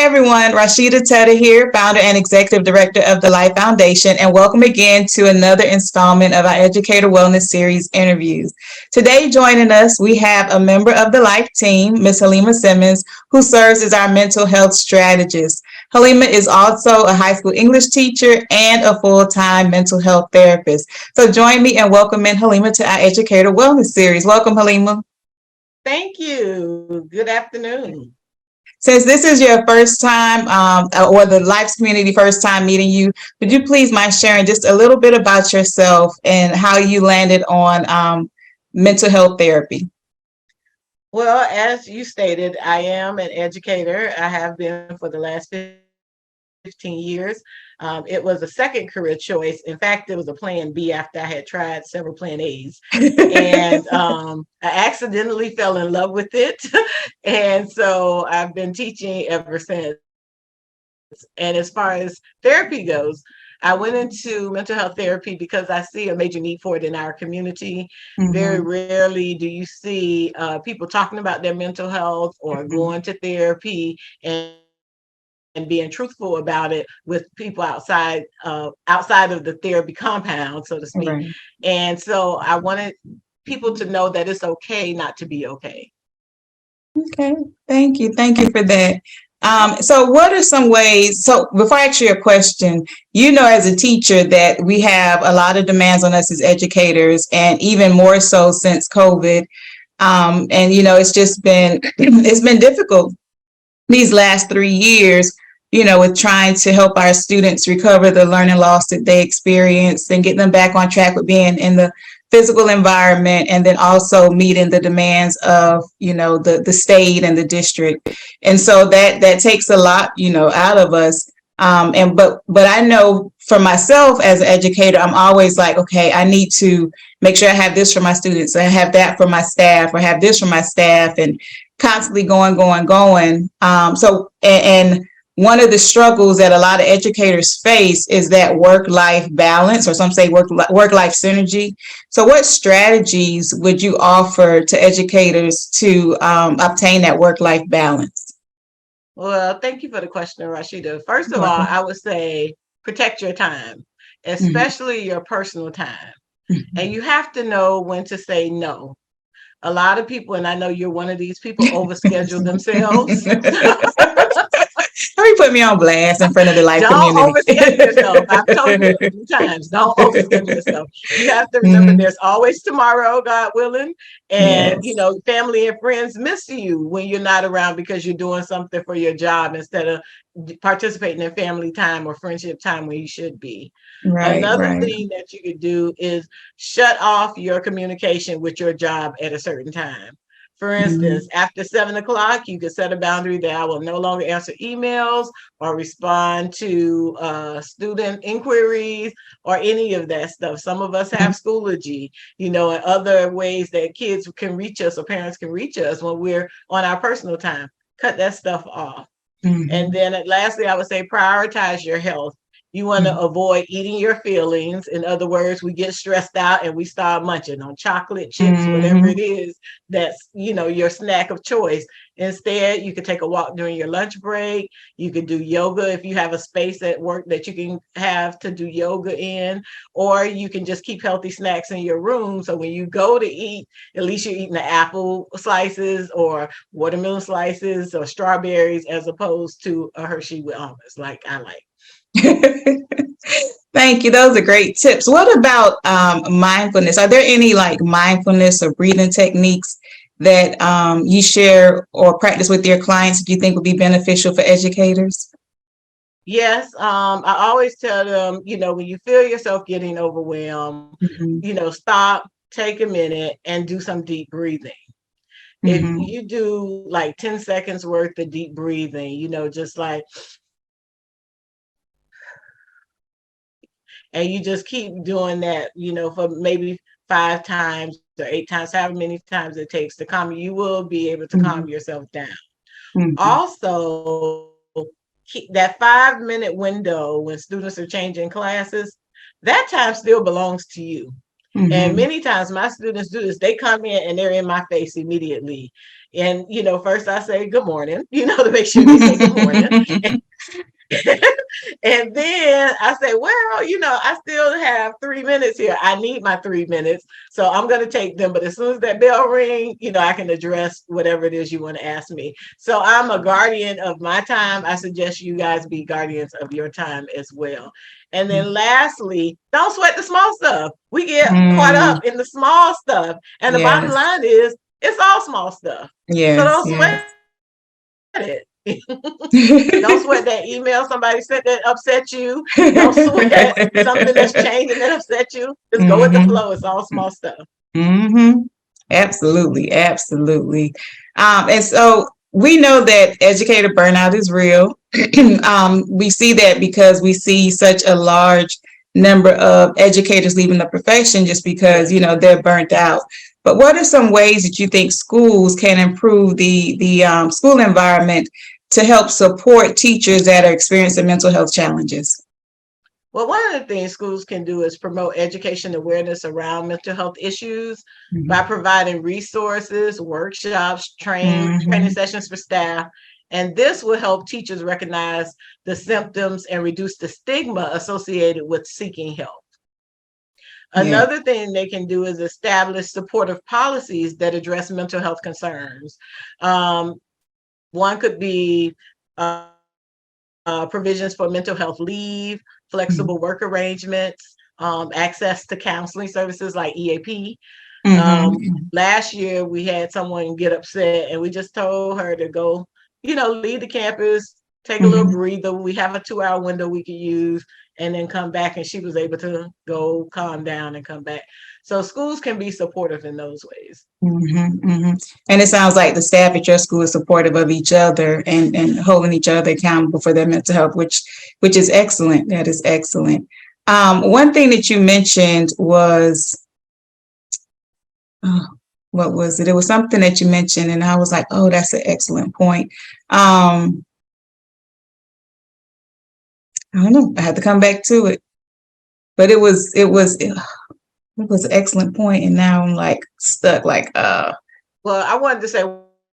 everyone, Rashida Tedder here, founder and executive director of the Life Foundation, and welcome again to another installment of our Educator Wellness Series interviews. Today, joining us, we have a member of the Life team, Ms. Hallema Simmons, who serves as our mental health strategist. Hallema is also a high school English teacher and a full-time mental health therapist. So join me in welcoming Hallema to our Educator Wellness Series. Welcome, Hallema. Thank you. Good afternoon. Since this is your first time, or the Life's community first time meeting you, would you please mind sharing just a little bit about yourself and how you landed on mental health therapy? Well, as you stated, I am an educator. I have been for the last 15 years. It was a second career choice. In fact, it was a plan B after I had tried several plan A's. And I accidentally fell in love with it. And so I've been teaching ever since. And as far as therapy goes, I went into mental health therapy because I see a major need for it in our community. Very rarely do you see people talking about their mental health or going to therapy and being truthful about it with people outside of the therapy compound, so to speak. Right. And so I wanted people to know that it's okay not to be okay. Okay, thank you. Thank you for that. So what are some ways, so before I ask you a question, you know, as a teacher that we have a lot of demands on us as educators, and even more so since COVID. And, you know, it's just been, it's been difficult these last 3 years, you know, with trying to help our students recover the learning loss that they experienced and get them back on track with being in the physical environment, and then also meeting the demands of, you know, the state and the district. And so that takes a lot, you know, out of us. But I know for myself as an educator, I'm always like, okay, I need to make sure I have this for my students, I have that for my staff, or have this for my staff, and constantly going. And one of the struggles that a lot of educators face is that work-life balance, or some say work-life synergy. So what strategies would you offer to educators to obtain that work-life balance? Well, thank you for the question, Rashida. First of You're all, welcome. I would say protect your time, especially your personal time. And you have to know when to say no. A lot of people, and I know you're one of these people, overschedule themselves. How you put me on blast in front of the Life Don't community? overschedule yourself. I've told you a few times, don't overschedule yourself. You have to remember Mhm. there's always tomorrow, God willing. And, you Yes. know, family and friends miss you when you're not around because you're doing something for your job instead of participating in family time or friendship time where you should be. Right, Another right. thing that you could do is shut off your communication with your job at a certain time. For instance, Mhm. after 7 o'clock, you could set a boundary that I will no longer answer emails or respond to student inquiries or any of that stuff. Some of us have Schoology, you know, and other ways that kids can reach us or parents can reach us when we're on our personal time. Cut that stuff off. And Mhm. then lastly, I would say prioritize your health. You want to Mhm. avoid eating your feelings. In other words, we get stressed out and we start munching on chocolate, chips, whatever Mhm. it is that's, you know, your snack of choice. Instead, you could take a walk during your lunch break. You could do yoga if you have a space at work that you can have to do yoga in, or you can just keep healthy snacks in your room. So when you go to eat, at least you're eating the apple slices or watermelon slices or strawberries as opposed to a Hershey with almonds, like I like. Thank you. Those are great tips. What about mindfulness? Are there any like mindfulness or breathing techniques that you share or practice with your clients that you think would be beneficial for educators? Yes, I always tell them, you know, when you feel yourself getting overwhelmed, Mhm. you know, stop, take a minute, and do some deep breathing. If Mhm. you do like 10 seconds worth of deep breathing, you know, just like, and you just keep doing that, you know, for maybe 5 times or 8 times, however many times it takes to calm you, you will be able to calm Mhm. yourself down. Mhm. Also, keep that 5 minute window when students are changing classes, that time still belongs to you. And many times my students do this. They come in and they're in my face immediately. And, first I say good morning, to make sure they say good morning. And then I say, well, I still have 3 minutes here. I need my 3 minutes. So I'm going to take them. But as soon as that bell ring, I can address whatever it is you want to ask me. So I'm a guardian of my time. I suggest you guys be guardians of your time as well. And then lastly, don't sweat the small stuff. We get caught up in the small stuff. And the bottom line is, it's all small stuff. So don't sweat it. Don't sweat that email somebody sent that upset you. Don't sweat something that's changing that upset you. Just go with the flow. It's all small stuff. Absolutely. And so we know that educator burnout is real. We see that because we see such a large number of educators leaving the profession just because, they're burnt out. But what are some ways that you think schools can improve the school environment to help support teachers that are experiencing mental health challenges? Well, one of the things schools can do is promote education awareness around mental health issues by providing resources, workshops, training sessions for staff. And this will help teachers recognize the symptoms and reduce the stigma associated with seeking help. Another thing they can do is establish supportive policies that address mental health concerns. One could be provisions for mental health leave, flexible work arrangements, access to counseling services like EAP. Last year, we had someone get upset and we just told her to go, leave the campus, take a little breather. We have a 2-hour window we could use and then come back. And she was able to go calm down and come back. So schools can be supportive in those ways. And it sounds like the staff at your school is supportive of each other and holding each other accountable for their mental health, which is excellent. That is excellent. One thing that you mentioned was, what was it? It was something that you mentioned, and I was like, oh, that's an excellent point. I don't know. I had to come back to it, but it was an excellent point, and now I'm like stuck. Like, well, I wanted to say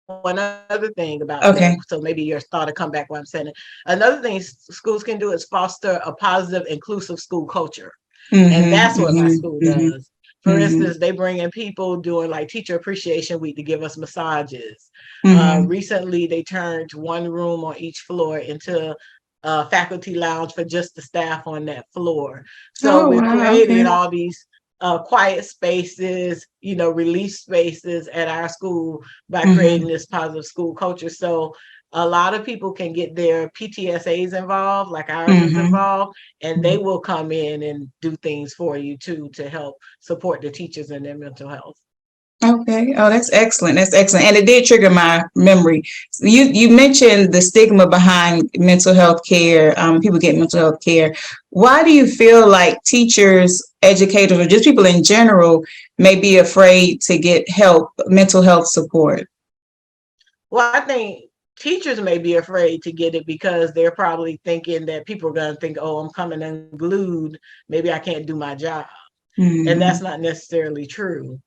one other thing about that, so maybe your thought will come back while I'm saying it. Another thing schools can do is foster a positive, inclusive school culture, and that's what my school does. For instance, they bring in people doing like Teacher Appreciation Week to give us massages. Recently, they turned one room on each floor into a faculty lounge for just the staff on that floor. So we're creating all these quiet spaces, relief spaces at our school by creating this positive school culture. So a lot of people can get their PTSAs involved, like ours is involved, and they will come in and do things for you too to help support the teachers in their mental health. Okay. Oh, that's excellent. That's excellent. And it did trigger my memory. You mentioned the stigma behind mental health care. People get mental health care. Why do you feel like teachers, educators, or just people in general may be afraid to get help, mental health support? Well, I think teachers may be afraid to get it because they're probably thinking that people are going to think, oh, I'm coming unglued. Maybe I can't do my job. And that's not necessarily true.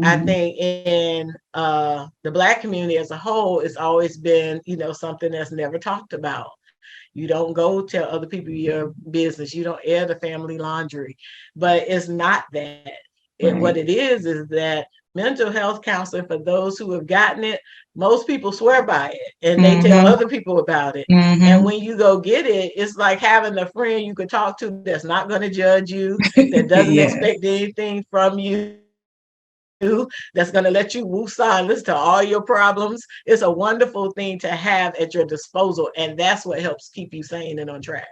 I think in the Black community as a whole, it's always been, something that's never talked about. You don't go tell other people your business. You don't air the family laundry. But it's not that. What it is that mental health counseling, for those who have gotten it, most people swear by it and they tell other people about it. And when you go get it, it's like having a friend you could talk to that's not going to judge you, that doesn't expect anything from you, that's going to let you woosah and listen to all your problems. It's a wonderful thing to have at your disposal. And that's what helps keep you sane and on track.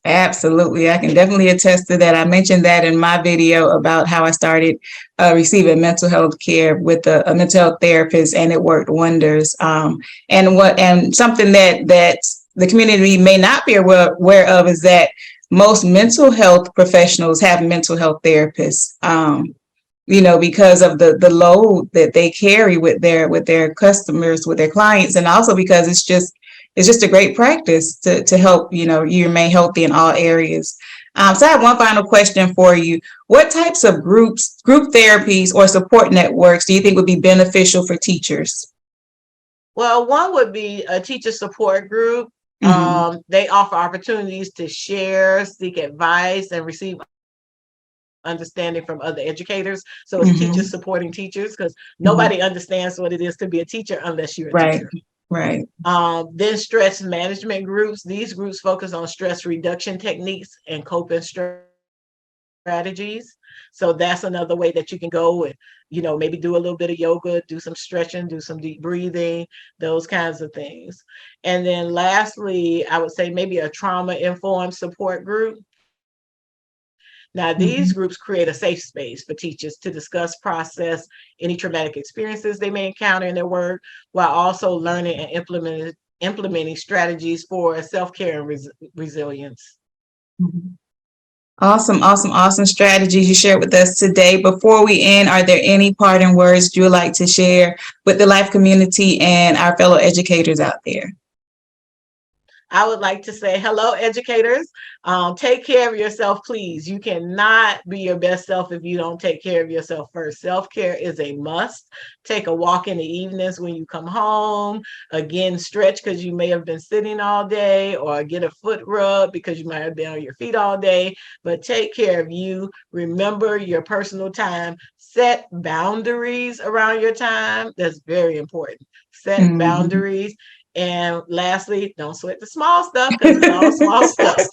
Absolutely. I can definitely attest to that. I mentioned that in my video about how I started receiving mental health care with a mental health therapist, and it worked wonders. And something that the community may not be aware of is that most mental health professionals have mental health therapists. Because of the load that they carry with their customers, with their clients, and also because it's just a great practice to help, you remain healthy in all areas. So I have one final question for you. What types of group therapies or support networks do you think would be beneficial for teachers? Well, one would be a teacher support group. They offer opportunities to share, seek advice, and receive understanding from other educators. So it's teachers supporting teachers, because nobody understands what it is to be a teacher unless you're a teacher. Right. Then stress management groups. These groups focus on stress reduction techniques and coping strategies. So that's another way that you can go and, maybe do a little bit of yoga, do some stretching, do some deep breathing, those kinds of things. And then lastly, I would say maybe a trauma-informed support group. Now, these groups create a safe space for teachers to discuss, process any traumatic experiences they may encounter in their work, while also learning and implementing strategies for self-care and resilience. Awesome strategies you shared with us today. Before we end, are there any parting words you would like to share with the LIFE community and our fellow educators out there? I would like to say, hello, educators. Take care of yourself, please. You cannot be your best self if you don't take care of yourself first. Self-care is a must. Take a walk in the evenings when you come home. Again, stretch because you may have been sitting all day, or get a foot rub because you might have been on your feet all day. But take care of you. Remember your personal time. Set boundaries around your time. That's very important. Set boundaries. And lastly, don't sweat the small stuff, because it's all small stuff.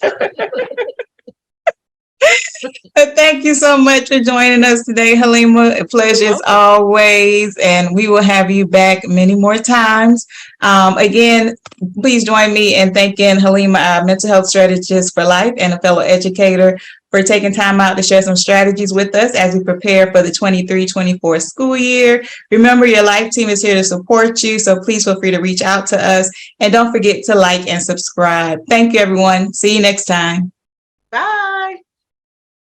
Thank you so much for joining us today, Hallema. A pleasure as always, and we will have you back many more times. Again, please join me in thanking Hallema, our mental health strategist for life and a fellow educator, for taking time out to share some strategies with us as we prepare for the 23-24 school year. Remember, your LIFE team is here to support you, so please feel free to reach out to us. And don't forget to like and subscribe. Thank you, everyone. See you next time. Bye.